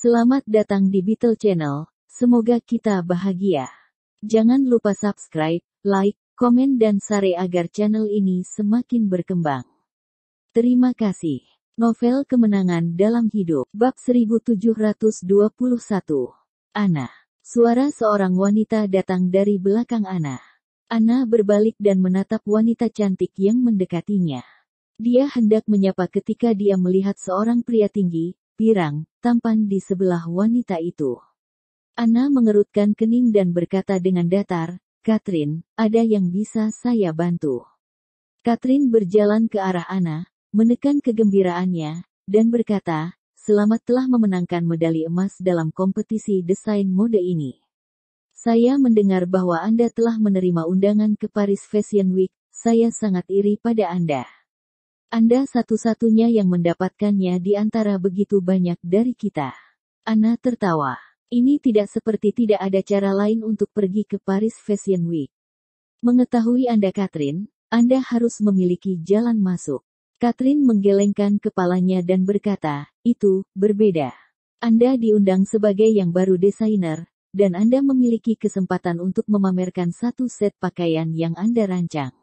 Selamat datang di Beetle Channel, semoga kita bahagia. Jangan lupa subscribe, like, komen dan share agar channel ini semakin berkembang. Terima kasih. Novel Kemenangan Dalam Hidup, Bab 1721. Ana. Suara seorang wanita datang dari belakang Ana. Ana berbalik dan menatap wanita cantik yang mendekatinya. Dia hendak menyapa ketika dia melihat seorang pria tinggi, pirang, tampan di sebelah wanita itu. Ana mengerutkan kening dan berkata dengan datar, "Catherine, ada yang bisa saya bantu?" Catherine berjalan ke arah Ana, menekan kegembiraannya, dan berkata, "Selamat telah memenangkan medali emas dalam kompetisi desain mode ini. Saya mendengar bahwa Anda telah menerima undangan ke Paris Fashion Week, saya sangat iri pada Anda. Anda satu-satunya yang mendapatkannya di antara begitu banyak dari kita." Ana tertawa. Ini tidak seperti tidak ada cara lain untuk pergi ke Paris Fashion Week. Mengetahui Anda Catherine, Anda harus memiliki jalan masuk. Catherine menggelengkan kepalanya dan berkata, "Itu berbeda. Anda diundang sebagai yang baru desainer, dan Anda memiliki kesempatan untuk memamerkan satu set pakaian yang Anda rancang.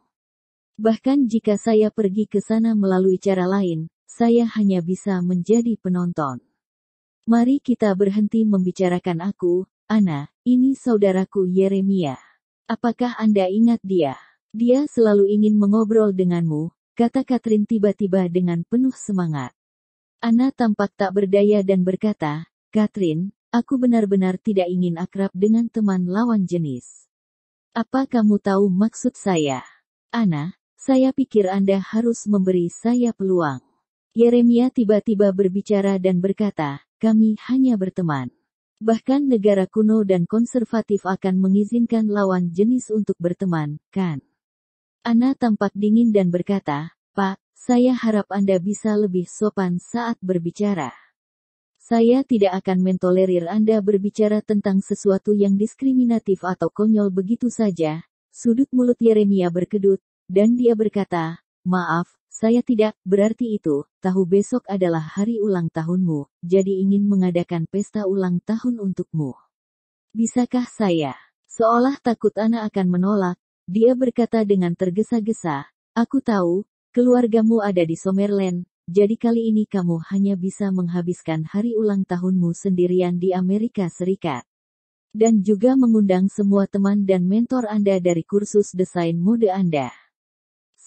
Bahkan jika saya pergi ke sana melalui cara lain, saya hanya bisa menjadi penonton. Mari kita berhenti membicarakan aku, Ana, ini saudaraku Yeremia. Apakah Anda ingat dia? Dia selalu ingin mengobrol denganmu," kata Catherine tiba-tiba dengan penuh semangat. Ana tampak tak berdaya dan berkata, "Catherine, aku benar-benar tidak ingin akrab dengan teman lawan jenis. Apa kamu tahu maksud saya? Ana, saya pikir Anda harus memberi saya peluang." Yeremia tiba-tiba berbicara dan berkata, "Kami hanya berteman. Bahkan negara kuno dan konservatif akan mengizinkan lawan jenis untuk berteman, kan?" Ana tampak dingin dan berkata, "Pak, saya harap Anda bisa lebih sopan saat berbicara. Saya tidak akan mentolerir Anda berbicara tentang sesuatu yang diskriminatif atau konyol begitu saja." Sudut mulut Yeremia berkedut, dan dia berkata, "Maaf, saya tidak, berarti itu, tahu besok adalah hari ulang tahunmu, jadi ingin mengadakan pesta ulang tahun untukmu. Bisakah saya?" Seolah takut Ana akan menolak, dia berkata dengan tergesa-gesa, "Aku tahu, keluargamu ada di Summerland, jadi kali ini kamu hanya bisa menghabiskan hari ulang tahunmu sendirian di Amerika Serikat. Dan juga mengundang semua teman dan mentor Anda dari kursus desain mode Anda.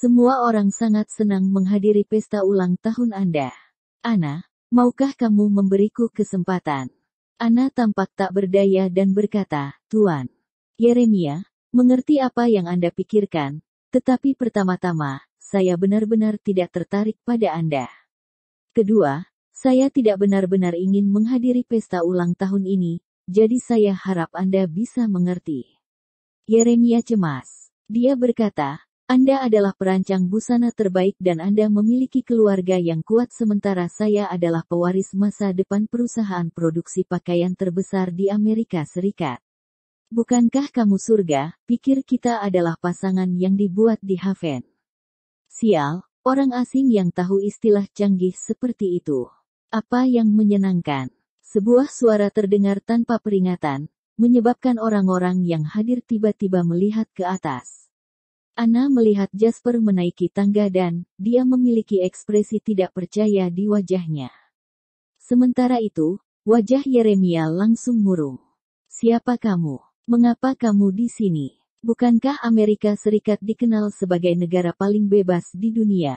Semua orang sangat senang menghadiri pesta ulang tahun Anda. Ana, maukah kamu memberiku kesempatan?" Ana tampak tak berdaya dan berkata, "Tuan Yeremia, mengerti apa yang Anda pikirkan, tetapi pertama-tama, saya benar-benar tidak tertarik pada Anda. Kedua, saya tidak benar-benar ingin menghadiri pesta ulang tahun ini, jadi saya harap Anda bisa mengerti." Yeremia cemas. Dia berkata, "Anda adalah perancang busana terbaik dan Anda memiliki keluarga yang kuat sementara saya adalah pewaris masa depan perusahaan produksi pakaian terbesar di Amerika Serikat. Bukankah kamu surga, pikir kita adalah pasangan yang dibuat di Haven. Sial, orang asing yang tahu istilah canggih seperti itu. Apa yang menyenangkan." Sebuah suara terdengar tanpa peringatan, menyebabkan orang-orang yang hadir tiba-tiba melihat ke atas. Ana melihat Jasper menaiki tangga dan dia memiliki ekspresi tidak percaya di wajahnya. Sementara itu, wajah Yeremia langsung murung. "Siapa kamu? Mengapa kamu di sini? Bukankah Amerika Serikat dikenal sebagai negara paling bebas di dunia?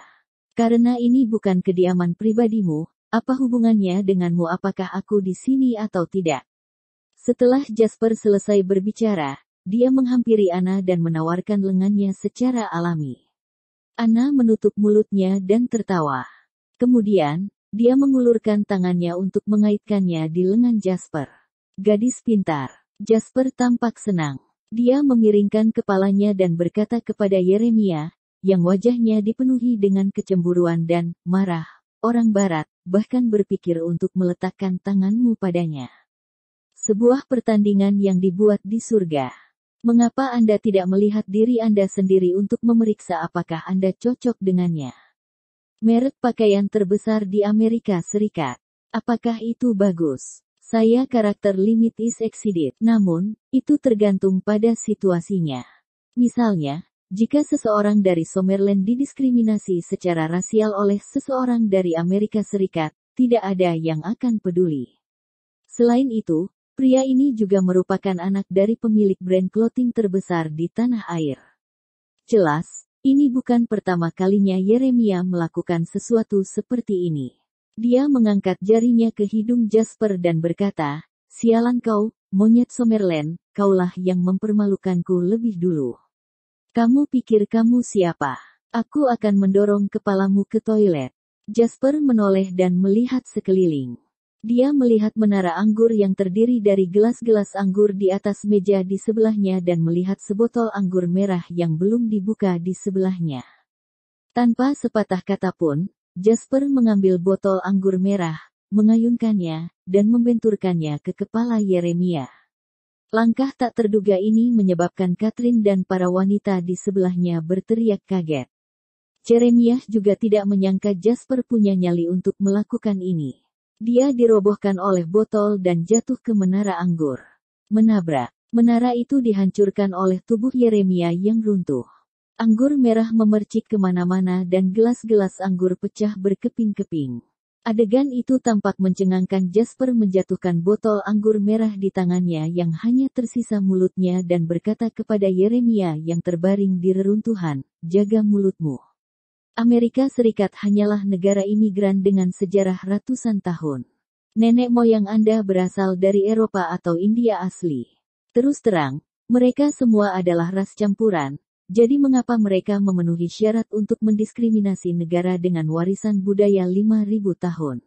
Karena ini bukan kediaman pribadimu, apa hubungannya denganmu apakah aku di sini atau tidak?" Setelah Jasper selesai berbicara, dia menghampiri Ana dan menawarkan lengannya secara alami. Ana menutup mulutnya dan tertawa. Kemudian, dia mengulurkan tangannya untuk mengaitkannya di lengan Jasper. "Gadis pintar." Jasper tampak senang. Dia memiringkan kepalanya dan berkata kepada Yeremia, yang wajahnya dipenuhi dengan kecemburuan dan marah, "Orang Barat bahkan berpikir untuk meletakkan tanganmu padanya. Sebuah pertandingan yang dibuat di surga. Mengapa Anda tidak melihat diri Anda sendiri untuk memeriksa apakah Anda cocok dengannya? Merek pakaian terbesar di Amerika Serikat. Apakah itu bagus? Saya karakter limit is exceeded. Namun, itu tergantung pada situasinya. Misalnya, jika seseorang dari Summerland didiskriminasi secara rasial oleh seseorang dari Amerika Serikat, tidak ada yang akan peduli. Selain itu, pria ini juga merupakan anak dari pemilik brand clothing terbesar di tanah air. Jelas, ini bukan pertama kalinya Yeremia melakukan sesuatu seperti ini. Dia mengangkat jarinya ke hidung Jasper dan berkata, "Sialan kau, monyet Summerland, kaulah yang mempermalukanku lebih dulu. Kamu pikir kamu siapa? Aku akan mendorong kepalamu ke toilet." Jasper menoleh dan melihat sekeliling. Dia melihat menara anggur yang terdiri dari gelas-gelas anggur di atas meja di sebelahnya dan melihat sebotol anggur merah yang belum dibuka di sebelahnya. Tanpa sepatah kata pun, Jasper mengambil botol anggur merah, mengayunkannya, dan membenturkannya ke kepala Yeremia. Langkah tak terduga ini menyebabkan Catherine dan para wanita di sebelahnya berteriak kaget. Yeremia juga tidak menyangka Jasper punya nyali untuk melakukan ini. Dia dirobohkan oleh botol dan jatuh ke menara anggur. Menabrak. Menara itu dihancurkan oleh tubuh Yeremia yang runtuh. Anggur merah memercik kemana-mana dan gelas-gelas anggur pecah berkeping-keping. Adegan itu tampak mencengangkan. Jasper menjatuhkan botol anggur merah di tangannya yang hanya tersisa mulutnya dan berkata kepada Yeremia yang terbaring di reruntuhan, "Jaga mulutmu. Amerika Serikat hanyalah negara imigran dengan sejarah ratusan tahun. Nenek moyang Anda berasal dari Eropa atau India asli. Terus terang, mereka semua adalah ras campuran. Jadi mengapa mereka memenuhi syarat untuk mendiskriminasi negara dengan warisan budaya 5.000 tahun?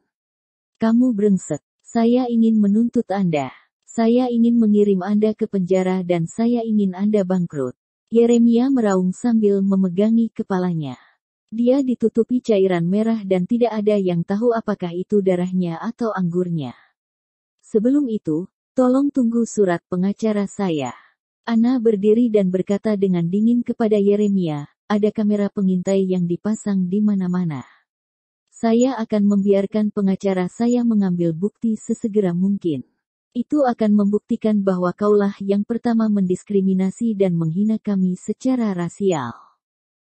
Kamu brengsek. Saya ingin menuntut Anda. Saya ingin mengirim Anda ke penjara dan saya ingin Anda bangkrut." Yeremia meraung sambil memegangi kepalanya. Dia ditutupi cairan merah dan tidak ada yang tahu apakah itu darahnya atau anggurnya. "Sebelum itu, tolong tunggu surat pengacara saya." Anna berdiri dan berkata dengan dingin kepada Yeremia, "Ada kamera pengintai yang dipasang di mana-mana. Saya akan membiarkan pengacara saya mengambil bukti sesegera mungkin. Itu akan membuktikan bahwa kaulah yang pertama mendiskriminasi dan menghina kami secara rasial.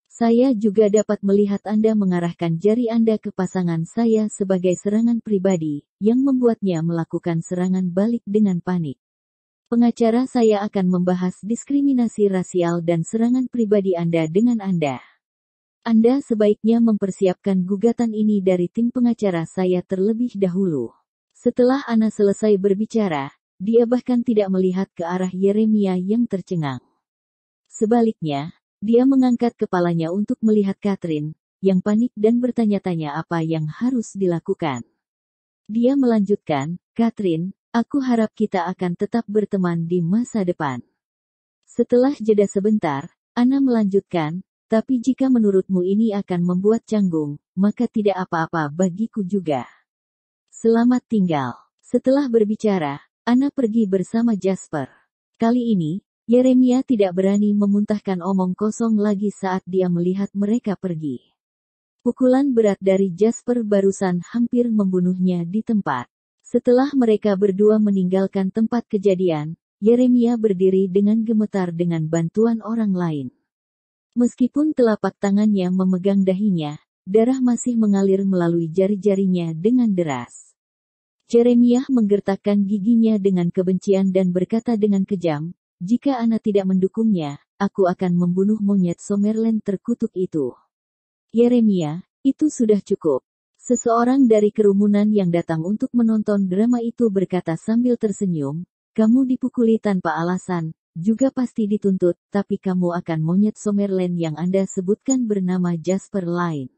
Saya juga dapat melihat Anda mengarahkan jari Anda ke pasangan saya sebagai serangan pribadi, yang membuatnya melakukan serangan balik dengan panik. Pengacara saya akan membahas diskriminasi rasial dan serangan pribadi Anda dengan Anda. Anda sebaiknya mempersiapkan gugatan ini dari tim pengacara saya terlebih dahulu." Setelah Anna selesai berbicara, dia bahkan tidak melihat ke arah Yeremia yang tercengang. Sebaliknya, dia mengangkat kepalanya untuk melihat Catherine, yang panik dan bertanya-tanya apa yang harus dilakukan. Dia melanjutkan, "Catherine, aku harap kita akan tetap berteman di masa depan." Setelah jeda sebentar, Anna melanjutkan, "Tapi jika menurutmu ini akan membuat canggung, maka tidak apa-apa bagiku juga. Selamat tinggal." Setelah berbicara, Anna pergi bersama Jasper. Kali ini, Yeremia tidak berani memuntahkan omong kosong lagi saat dia melihat mereka pergi. Pukulan berat dari Jasper barusan hampir membunuhnya di tempat. Setelah mereka berdua meninggalkan tempat kejadian, Yeremia berdiri dengan gemetar dengan bantuan orang lain. Meskipun telapak tangannya memegang dahinya, darah masih mengalir melalui jari-jarinya dengan deras. Yeremia menggertakkan giginya dengan kebencian dan berkata dengan kejam, "Jika Anna tidak mendukungnya, aku akan membunuh monyet Summerland terkutuk itu." "Yeremia, itu sudah cukup." Seseorang dari kerumunan yang datang untuk menonton drama itu berkata sambil tersenyum, "Kamu dipukuli tanpa alasan, juga pasti dituntut, tapi kamu akan monyet Summerland yang Anda sebutkan bernama Jasper Lane."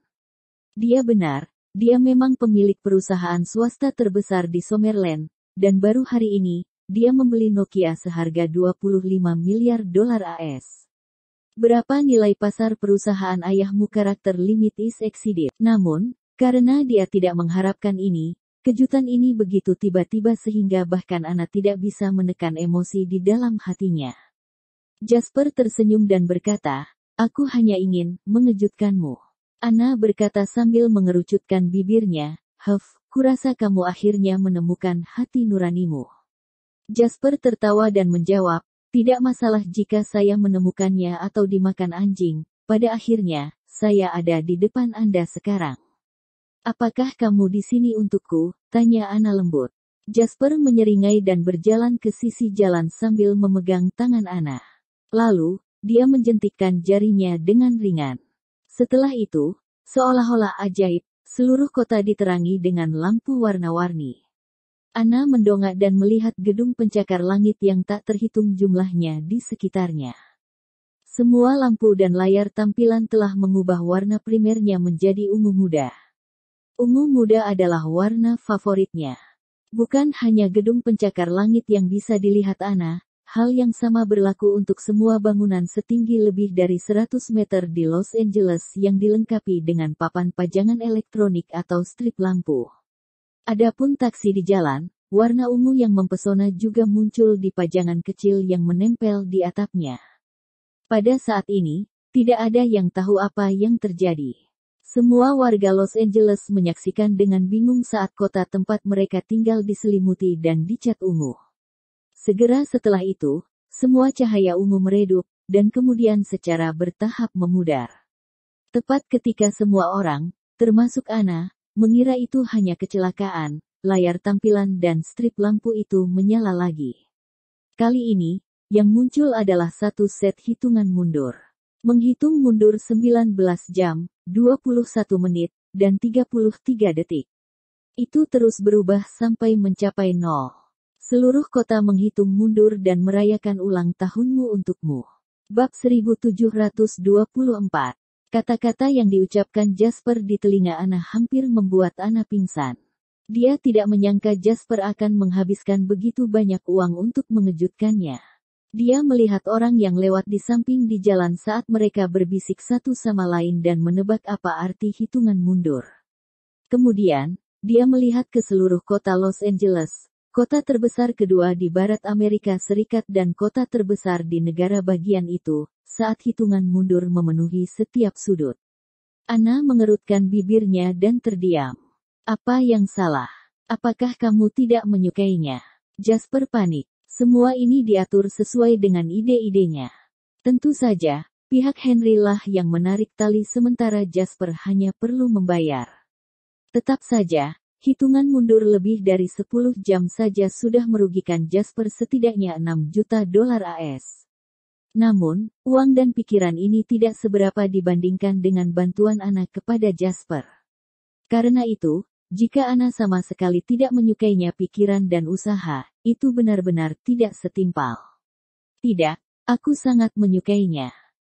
Dia benar, dia memang pemilik perusahaan swasta terbesar di Summerland, dan baru hari ini, dia membeli Nokia seharga 25 miliar dolar AS. Berapa nilai pasar perusahaan ayahmu? Karakter limit is exceeded. Namun, karena dia tidak mengharapkan ini, kejutan ini begitu tiba-tiba sehingga bahkan Anna tidak bisa menekan emosi di dalam hatinya. Jasper tersenyum dan berkata, "Aku hanya ingin mengejutkanmu." Anna berkata sambil mengerucutkan bibirnya, kurasa kamu akhirnya menemukan hati nuranimu. Jasper tertawa dan menjawab, tidak masalah jika saya menemukannya atau dimakan anjing, pada akhirnya, saya ada di depan Anda sekarang. Apakah kamu di sini untukku? Tanya Anna lembut. Jasper menyeringai dan berjalan ke sisi jalan sambil memegang tangan Anna. Lalu, dia menjentikkan jarinya dengan ringan. Setelah itu, seolah-olah ajaib, seluruh kota diterangi dengan lampu warna-warni. Anna mendongak dan melihat gedung pencakar langit yang tak terhitung jumlahnya di sekitarnya. Semua lampu dan layar tampilan telah mengubah warna primernya menjadi ungu muda. Ungu muda adalah warna favoritnya. Bukan hanya gedung pencakar langit yang bisa dilihat Anna, hal yang sama berlaku untuk semua bangunan setinggi lebih dari 100 meter di Los Angeles yang dilengkapi dengan papan pajangan elektronik atau strip lampu. Adapun taksi di jalan, warna ungu yang mempesona juga muncul di pajangan kecil yang menempel di atapnya. Pada saat ini, tidak ada yang tahu apa yang terjadi. Semua warga Los Angeles menyaksikan dengan bingung saat kota tempat mereka tinggal diselimuti dan dicat ungu. Segera setelah itu, semua cahaya ungu meredup, dan kemudian secara bertahap memudar. Tepat ketika semua orang, termasuk Anna, mengira itu hanya kecelakaan, layar tampilan dan strip lampu itu menyala lagi. Kali ini, yang muncul adalah satu set hitungan mundur. Menghitung mundur 19 jam, 21 menit, dan 33 detik. Itu terus berubah sampai mencapai 0. Seluruh kota menghitung mundur dan merayakan ulang tahunmu untukmu. Bab 1724. Kata-kata yang diucapkan Jasper di telinga Anna hampir membuat Anna pingsan. Dia tidak menyangka Jasper akan menghabiskan begitu banyak uang untuk mengejutkannya. Dia melihat orang yang lewat di samping di jalan saat mereka berbisik satu sama lain dan menebak apa arti hitungan mundur. Kemudian, dia melihat ke seluruh kota Los Angeles, kota terbesar kedua di Barat Amerika Serikat dan kota terbesar di negara bagian itu, saat hitungan mundur memenuhi setiap sudut. Anna mengerutkan bibirnya dan terdiam. Apa yang salah? Apakah kamu tidak menyukainya? Jasper panik. Semua ini diatur sesuai dengan ide-idenya. Tentu saja, pihak Henry lah yang menarik tali sementara Jasper hanya perlu membayar. Tetap saja, hitungan mundur lebih dari 10 jam saja sudah merugikan Jasper setidaknya 6 juta dolar AS. Namun, uang dan pikiran ini tidak seberapa dibandingkan dengan bantuan Anna kepada Jasper. Karena itu, jika Anna sama sekali tidak menyukainya pikiran dan usaha, itu benar-benar tidak setimpal. Tidak, aku sangat menyukainya.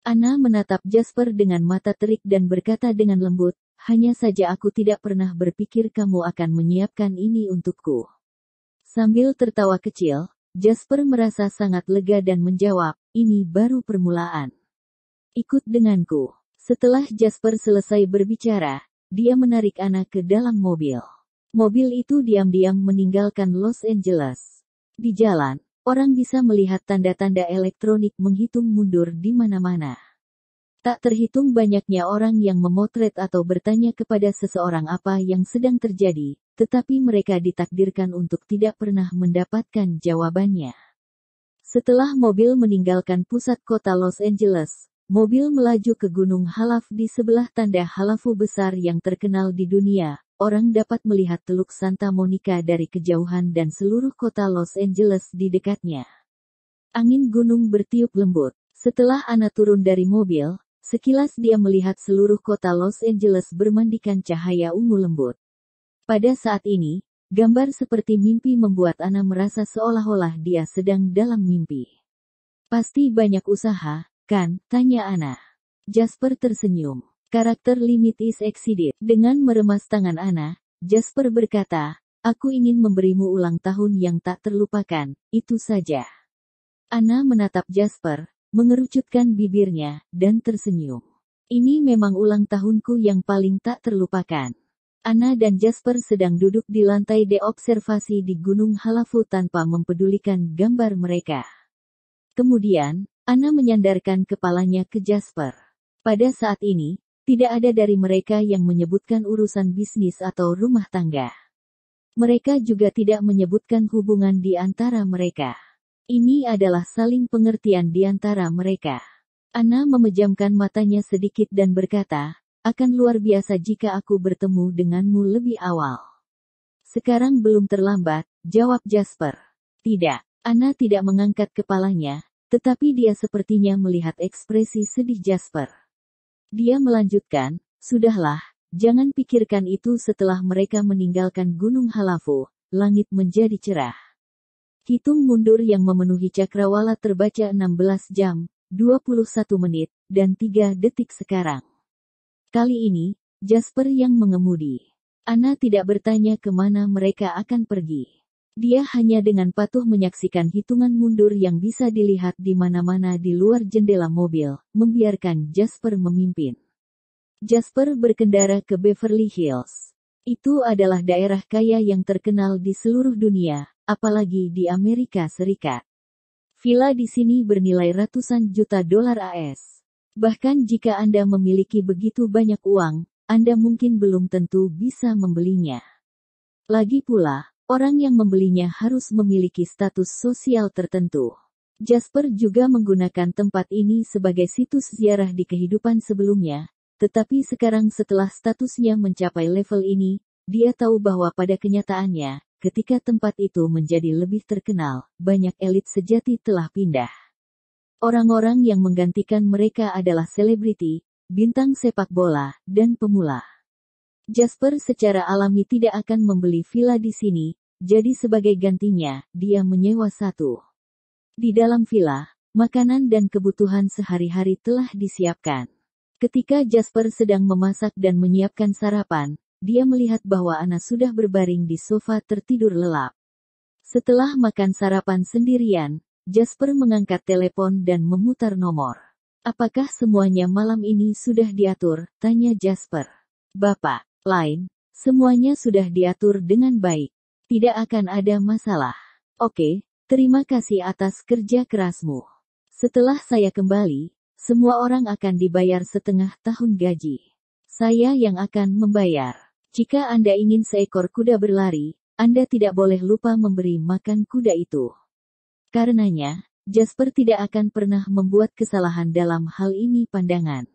Anna menatap Jasper dengan mata terik dan berkata dengan lembut, hanya saja aku tidak pernah berpikir kamu akan menyiapkan ini untukku. Sambil tertawa kecil, Jasper merasa sangat lega dan menjawab, ini baru permulaan. Ikut denganku. Setelah Jasper selesai berbicara, dia menarik Anna ke dalam mobil. Mobil itu diam-diam meninggalkan Los Angeles. Di jalan, orang bisa melihat tanda-tanda elektronik menghitung mundur di mana-mana. Tak terhitung banyaknya orang yang memotret atau bertanya kepada seseorang apa yang sedang terjadi, tetapi mereka ditakdirkan untuk tidak pernah mendapatkan jawabannya. Setelah mobil meninggalkan pusat kota Los Angeles, mobil melaju ke Gunung Halaf di sebelah tanda halafu besar yang terkenal di dunia. Orang dapat melihat Teluk Santa Monica dari kejauhan dan seluruh kota Los Angeles di dekatnya. Angin gunung bertiup lembut. Setelah Anna turun dari mobil, sekilas dia melihat seluruh kota Los Angeles bermandikan cahaya ungu lembut. Pada saat ini, gambar seperti mimpi membuat Anna merasa seolah-olah dia sedang dalam mimpi. Pasti banyak usaha, kan? Tanya Anna. Jasper tersenyum. Karakter limit is exceeded. Dengan meremas tangan Anna, Jasper berkata, aku ingin memberimu ulang tahun yang tak terlupakan, itu saja. Anna menatap Jasper, mengerucutkan bibirnya, dan tersenyum. Ini memang ulang tahunku yang paling tak terlupakan. Anna dan Jasper sedang duduk di lantai D observasi di Gunung Halafu tanpa mempedulikan gambar mereka. Kemudian, Anna menyandarkan kepalanya ke Jasper. Pada saat ini, tidak ada dari mereka yang menyebutkan urusan bisnis atau rumah tangga. Mereka juga tidak menyebutkan hubungan di antara mereka. Ini adalah saling pengertian di antara mereka. Ana memejamkan matanya sedikit dan berkata, akan luar biasa jika aku bertemu denganmu lebih awal. Sekarang belum terlambat, jawab Jasper. Tidak. Ana tidak mengangkat kepalanya, tetapi dia sepertinya melihat ekspresi sedih Jasper. Dia melanjutkan, sudahlah, jangan pikirkan itu. Setelah mereka meninggalkan Gunung Halafu, langit menjadi cerah. Hitung mundur yang memenuhi cakrawala terbaca 16 jam, 21 menit, dan 3 detik sekarang. Kali ini, Jasper yang mengemudi. Ana tidak bertanya kemana mereka akan pergi. Dia hanya dengan patuh menyaksikan hitungan mundur yang bisa dilihat di mana-mana di luar jendela mobil, membiarkan Jasper memimpin. Jasper berkendara ke Beverly Hills. Itu adalah daerah kaya yang terkenal di seluruh dunia, apalagi di Amerika Serikat. Villa di sini bernilai ratusan juta dolar AS. Bahkan jika Anda memiliki begitu banyak uang, Anda mungkin belum tentu bisa membelinya. Lagi pula, orang yang membelinya harus memiliki status sosial tertentu. Jasper juga menggunakan tempat ini sebagai situs ziarah di kehidupan sebelumnya, tetapi sekarang setelah statusnya mencapai level ini, dia tahu bahwa pada kenyataannya, ketika tempat itu menjadi lebih terkenal, banyak elit sejati telah pindah. Orang-orang yang menggantikan mereka adalah selebriti, bintang sepak bola, dan pemula. Jasper secara alami tidak akan membeli villa di sini, jadi sebagai gantinya, dia menyewa satu. Di dalam villa, makanan dan kebutuhan sehari-hari telah disiapkan. Ketika Jasper sedang memasak dan menyiapkan sarapan, dia melihat bahwa Ana sudah berbaring di sofa tertidur lelap. Setelah makan sarapan sendirian, Jasper mengangkat telepon dan memutar nomor. Apakah semuanya malam ini sudah diatur? Tanya Jasper. Bapak. Lain, semuanya sudah diatur dengan baik. Tidak akan ada masalah. Oke, terima kasih atas kerja kerasmu. Setelah saya kembali, semua orang akan dibayar setengah tahun gaji. Saya yang akan membayar. Jika Anda ingin seekor kuda berlari, Anda tidak boleh lupa memberi makan kuda itu. Karenanya, Jasper tidak akan pernah membuat kesalahan dalam hal ini. Pandangan.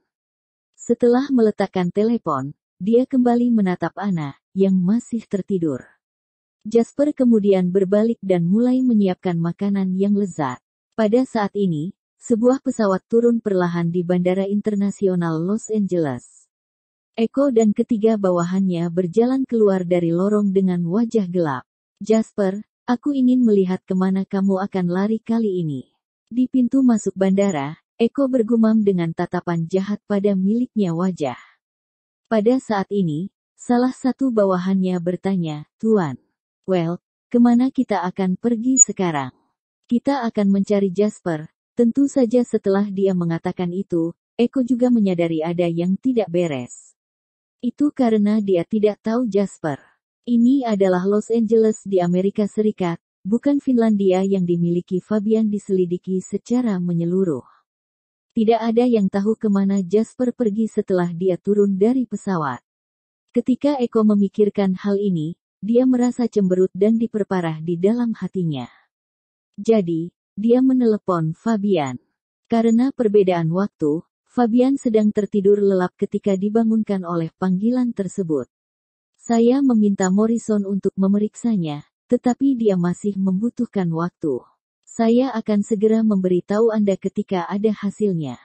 Setelah meletakkan telepon, dia kembali menatap Ana, yang masih tertidur. Jasper kemudian berbalik dan mulai menyiapkan makanan yang lezat. Pada saat ini, sebuah pesawat turun perlahan di Bandara Internasional Los Angeles. Echo dan ketiga bawahannya berjalan keluar dari lorong dengan wajah gelap. Jasper, aku ingin melihat kemana kamu akan lari kali ini. Di pintu masuk bandara, Echo bergumam dengan tatapan jahat pada miliknya wajah. Pada saat ini, salah satu bawahannya bertanya, Tuan. Well, kemana kita akan pergi sekarang? Kita akan mencari Jasper. Tentu saja setelah dia mengatakan itu, Echo juga menyadari ada yang tidak beres. Itu karena dia tidak tahu Jasper. Ini adalah Los Angeles di Amerika Serikat, bukan Finlandia yang dimiliki Fabian. Diselidiki secara menyeluruh. Tidak ada yang tahu kemana Jasper pergi setelah dia turun dari pesawat. Ketika Echo memikirkan hal ini, dia merasa cemberut dan diperparah di dalam hatinya. Jadi, dia menelepon Fabian. Karena perbedaan waktu, Fabian sedang tertidur lelap ketika dibangunkan oleh panggilan tersebut. Saya meminta Morrison untuk memeriksanya, tetapi dia masih membutuhkan waktu. Saya akan segera memberitahu Anda ketika ada hasilnya.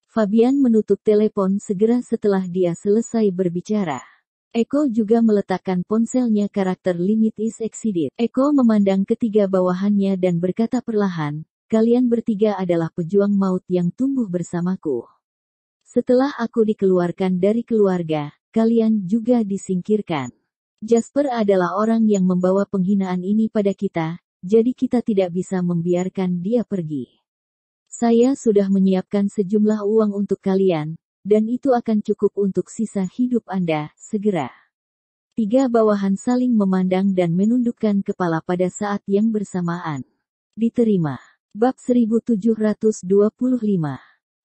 Fabian menutup telepon segera setelah dia selesai berbicara. Echo juga meletakkan ponselnya. Karakter limit is exceeded. Echo memandang ketiga bawahannya dan berkata perlahan, kalian bertiga adalah pejuang maut yang tumbuh bersamaku. Setelah aku dikeluarkan dari keluarga, kalian juga disingkirkan. Jasper adalah orang yang membawa penghinaan ini pada kita, jadi kita tidak bisa membiarkan dia pergi. Saya sudah menyiapkan sejumlah uang untuk kalian, dan itu akan cukup untuk sisa hidup Anda, segera. Tiga bawahan saling memandang dan menundukkan kepala pada saat yang bersamaan. Diterima. Bab 1725.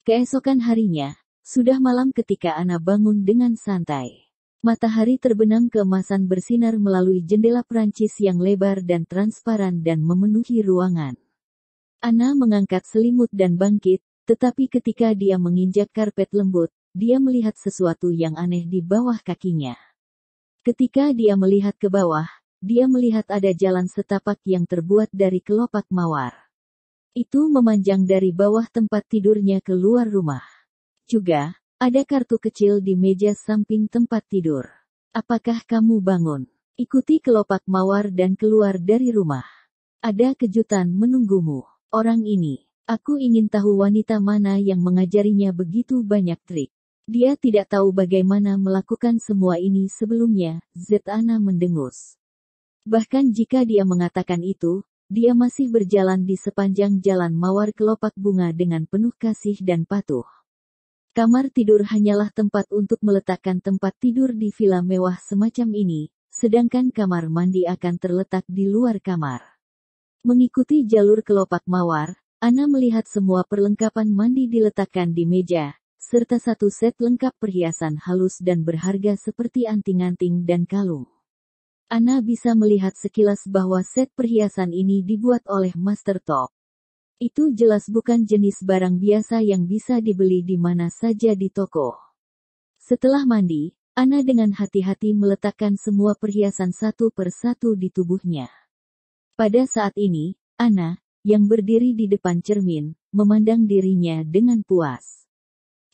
Keesokan harinya, sudah malam ketika Ana bangun dengan santai. Matahari terbenam keemasan bersinar melalui jendela Prancis yang lebar dan transparan dan memenuhi ruangan. Anna mengangkat selimut dan bangkit, tetapi ketika dia menginjak karpet lembut, dia melihat sesuatu yang aneh di bawah kakinya. Ketika dia melihat ke bawah, dia melihat ada jalan setapak yang terbuat dari kelopak mawar. Itu memanjang dari bawah tempat tidurnya ke luar rumah. Juga, ada kartu kecil di meja samping tempat tidur. Apakah kamu bangun? Ikuti kelopak mawar dan keluar dari rumah. Ada kejutan menunggumu. Orang ini. Aku ingin tahu wanita mana yang mengajarinya begitu banyak trik. Dia tidak tahu bagaimana melakukan semua ini sebelumnya, Anna mendengus. Bahkan jika dia mengatakan itu, dia masih berjalan di sepanjang jalan mawar kelopak bunga dengan penuh kasih dan patuh. Kamar tidur hanyalah tempat untuk meletakkan tempat tidur di villa mewah semacam ini, sedangkan kamar mandi akan terletak di luar kamar. Mengikuti jalur kelopak mawar, Anna melihat semua perlengkapan mandi diletakkan di meja, serta satu set lengkap perhiasan halus dan berharga seperti anting-anting dan kalung. Anna bisa melihat sekilas bahwa set perhiasan ini dibuat oleh Master Top. Itu jelas bukan jenis barang biasa yang bisa dibeli di mana saja di toko. Setelah mandi, Anna dengan hati-hati meletakkan semua perhiasan satu per satu di tubuhnya. Pada saat ini, Anna, yang berdiri di depan cermin, memandang dirinya dengan puas.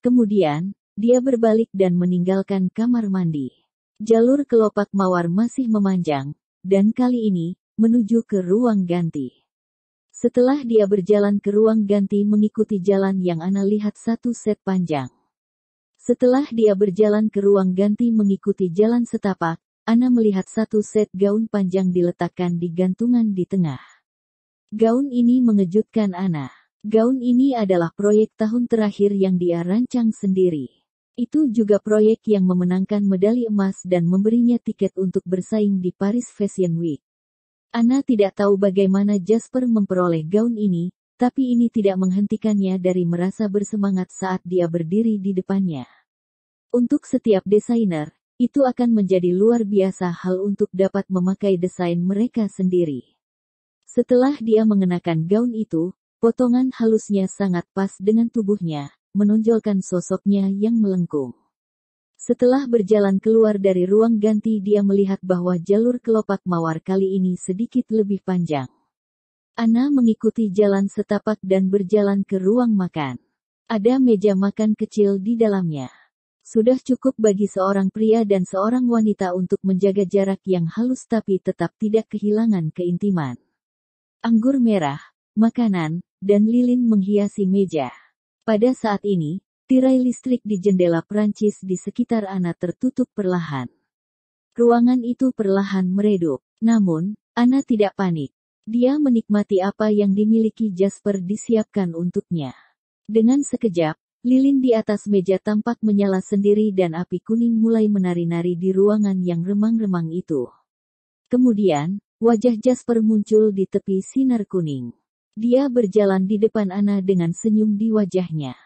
Kemudian, dia berbalik dan meninggalkan kamar mandi. Jalur kelopak mawar masih memanjang, dan kali ini, menuju ke ruang ganti. Setelah dia berjalan ke ruang ganti mengikuti jalan yang Anna lihat satu set panjang. Setelah dia berjalan ke ruang ganti mengikuti jalan setapak, Anna melihat satu set gaun panjang diletakkan di gantungan di tengah. Gaun ini mengejutkan Anna. Gaun ini adalah proyek tahun terakhir yang dia rancang sendiri. Itu juga proyek yang memenangkan medali emas dan memberinya tiket untuk bersaing di Paris Fashion Week. Anna tidak tahu bagaimana Jasper memperoleh gaun ini, tapi ini tidak menghentikannya dari merasa bersemangat saat dia berdiri di depannya. Untuk setiap desainer, itu akan menjadi luar biasa hal untuk dapat memakai desain mereka sendiri. Setelah dia mengenakan gaun itu, potongan halusnya sangat pas dengan tubuhnya, menonjolkan sosoknya yang melengkung. Setelah berjalan keluar dari ruang ganti dia melihat bahwa jalur kelopak mawar kali ini sedikit lebih panjang. Anna mengikuti jalan setapak dan berjalan ke ruang makan. Ada meja makan kecil di dalamnya. Sudah cukup bagi seorang pria dan seorang wanita untuk menjaga jarak yang halus tapi tetap tidak kehilangan keintiman. Anggur merah, makanan, dan lilin menghiasi meja. Pada saat ini, tirai listrik di jendela Prancis di sekitar Anna tertutup perlahan. Ruangan itu perlahan meredup. Namun, Anna tidak panik. Dia menikmati apa yang dimiliki Jasper disiapkan untuknya. Dengan sekejap, lilin di atas meja tampak menyala sendiri dan api kuning mulai menari-nari di ruangan yang remang-remang itu. Kemudian, wajah Jasper muncul di tepi sinar kuning. Dia berjalan di depan Anna dengan senyum di wajahnya.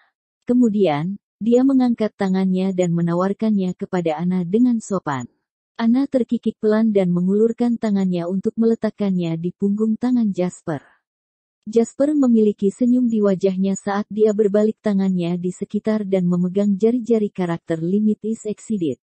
Kemudian, dia mengangkat tangannya dan menawarkannya kepada Anna dengan sopan. Anna terkikik pelan dan mengulurkan tangannya untuk meletakkannya di punggung tangan Jasper. Jasper memiliki senyum di wajahnya saat dia berbalik tangannya di sekitar dan memegang jari-jari karakter Limit is Exceeded.